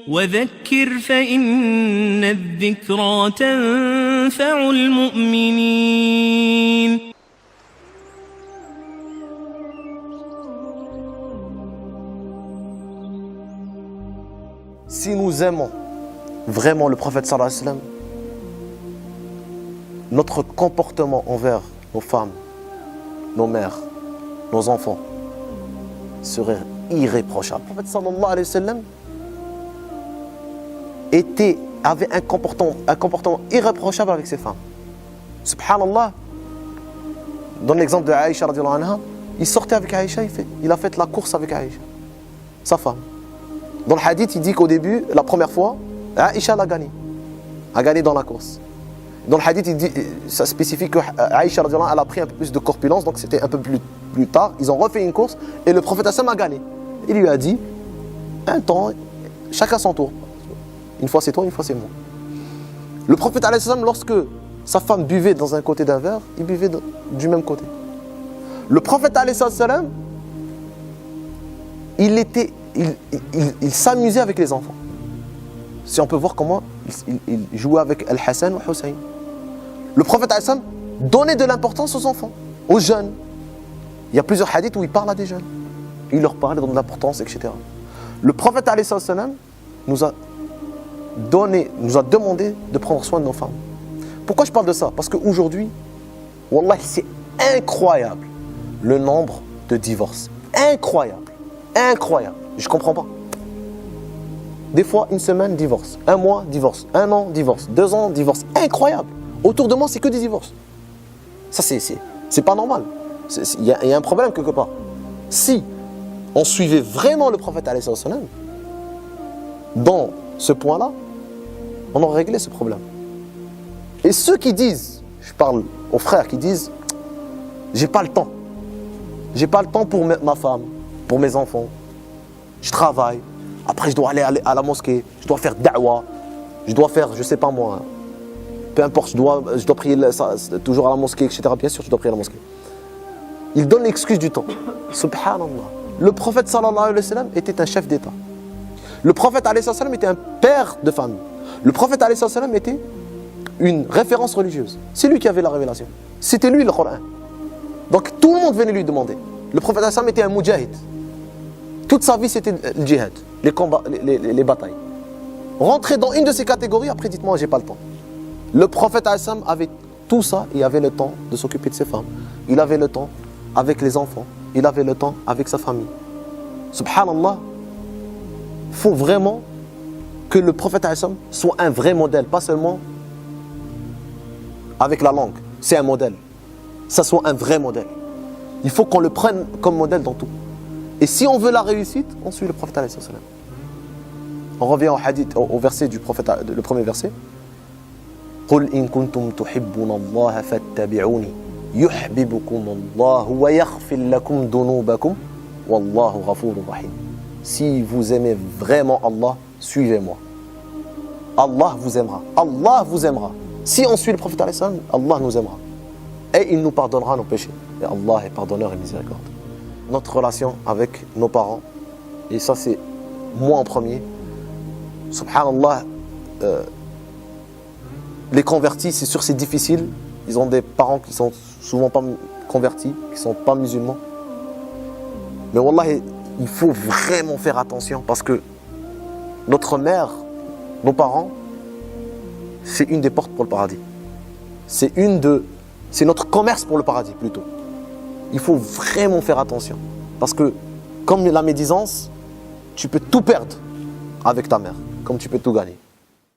وذكر فإن الذكرى تنفع المؤمنين. Si nous aimons vraiment le prophète sallallahu alayhi wa sallam, notre comportement envers nos femmes, nos mères, nos enfants serait irréprochable. Le prophète sallallahu alayhi wa sallam avait un comportement irréprochable avec ses femmes. Subhanallah, dans l'exemple de Aïcha radhiyallahu anha, il sortait avec Aïcha, il a fait la course avec Aïcha, sa femme. Dans le hadith, il dit qu'au début, la première fois, Aïcha a gagné dans la course. Dans le hadith, il dit, ça spécifie que Aïcha radhiyallahu anha, elle a pris un peu plus de corpulence, donc c'était un peu plus tard. Ils ont refait une course et le prophète Hassan a gagné. Il lui a dit, un temps, chacun son tour. Une fois c'est toi, une fois c'est moi. Le prophète alayhi salam, lorsque sa femme buvait dans un côté d'un verre, il buvait du même côté. Le prophète alayhi salam, il s'amusait avec les enfants. Si on peut voir comment il jouait avec Al-Hassan ou Hussein. Le prophète alayhi salam donnait de l'importance aux enfants, aux jeunes. Il y a plusieurs hadiths où il parle à des jeunes. Il leur parle, donne de l'importance, etc. Le prophète alayhi salam nous a demandé de prendre soin de nos femmes. Pourquoi je parle de ça? Parce qu'aujourd'hui, wallah, c'est incroyable le nombre de divorces. Incroyable. Je comprends pas. Des fois, une semaine, divorce. Un mois, divorce. Un an, divorce. 2 ans, divorce. Incroyable. Autour de moi, c'est que des divorces. Ça, c'est pas normal. Il y a un problème quelque part. Si on suivait vraiment le prophète alayhi salam dans ce point-là, on aurait réglé ce problème. Et ceux qui disent, je parle aux frères qui disent, j'ai pas le temps pour ma femme, pour mes enfants, je travaille, après je dois aller à la mosquée, je dois faire da'wa, je dois faire, je sais pas moi, peu importe, je dois prier toujours à la mosquée, etc. Bien sûr, je dois prier à la mosquée. Ils donnent l'excuse du temps. Subhanallah. Le prophète sallallahu alayhi wa sallam était un chef d'État. Le prophète alayhi salam était un père de famille. Le prophète alayhi salam était une référence religieuse. C'est lui qui avait la révélation. C'était lui le Coran. Donc tout le monde venait lui demander. Le prophète alayhi salam était un mujahid. Toute sa vie c'était le djihad, les combats, les batailles. Rentrez dans une de ces catégories, après dites-moi j'ai pas le temps. Le prophète alayhi salam avait tout ça, il avait le temps de s'occuper de ses femmes. Il avait le temps avec les enfants. Il avait le temps avec sa famille. Subhanallah. Il faut vraiment que le prophète alayhi salam soit un vrai modèle, pas seulement avec la langue. C'est un modèle. Ça soit un vrai modèle. Il faut qu'on le prenne comme modèle dans tout. Et si on veut la réussite, on suit le prophète alayhi salam. On revient au hadith, au verset du prophète, le premier verset. قُلْ إِن كُنْتُمْ تُحِبُّونَ اللَّهَ فَاتَّبِعُونِي يُحْبِبُكُمُ اللَّهُ وَيَغْفِرْ لَكُمْ ذُنُوبَكُمْ وَاللَّهُ غَفُورٌ رَحِيمٌ. Si vous aimez vraiment Allah, suivez-moi. Allah vous aimera. Allah vous aimera. Si on suit le prophète alayhi salam, Allah nous aimera. Et il nous pardonnera nos péchés. Et Allah est pardonneur et miséricorde. Notre relation avec nos parents, et ça c'est moi en premier. Subhanallah, les convertis, c'est sûr c'est difficile. Ils ont des parents qui sont souvent pas convertis, qui sont pas musulmans. Mais wallah, il faut vraiment faire attention parce que notre mère, nos parents, c'est une des portes pour le paradis. C'est notre commerce pour le paradis plutôt. Il faut vraiment faire attention parce que comme la médisance, tu peux tout perdre avec ta mère, comme tu peux tout gagner.